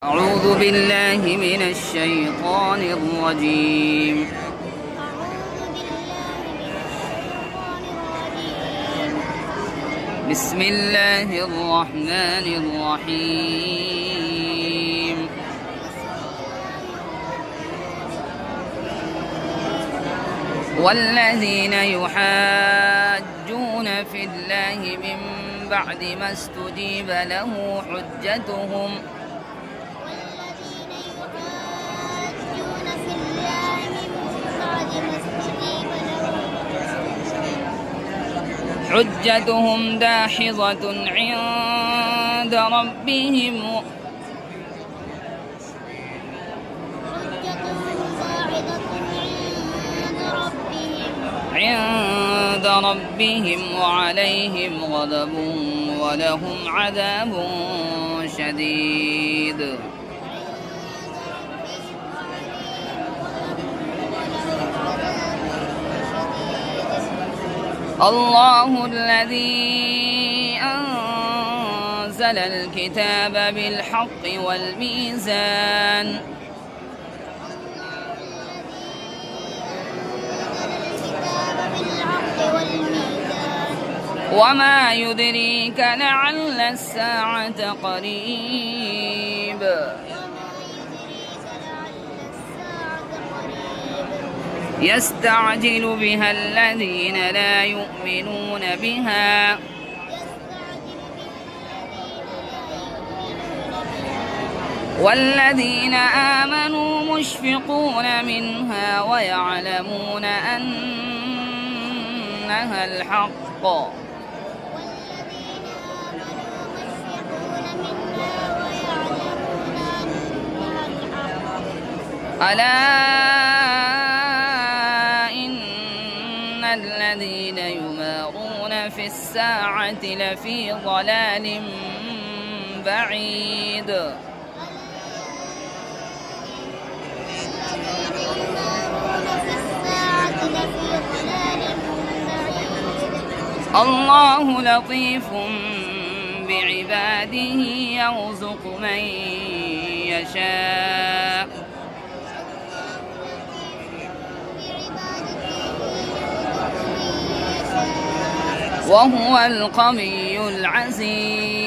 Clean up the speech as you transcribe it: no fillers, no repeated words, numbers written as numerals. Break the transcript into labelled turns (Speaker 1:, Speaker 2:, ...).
Speaker 1: أعوذ بالله من الشيطان الرجيم. بسم الله الرحمن الرحيم. والذين يحاجون في الله من بعد ما استجيب له حجتهم داحضة عند ربهم وعليهم غضب ولهم عذاب شديد. الله الذي أنزل الكتاب بالحق والميزان وما يدريك لعل الساعة قريب. يستعجل بها الذين لا يؤمنون بها والذين آمنوا مشفقون منها ويعلمون أنها الحق. ألا إن الذين يمارون في الساعة لفي ضلال بعيد. الله لطيف بعباده يرزق من يشاء وهو القوي العزيز.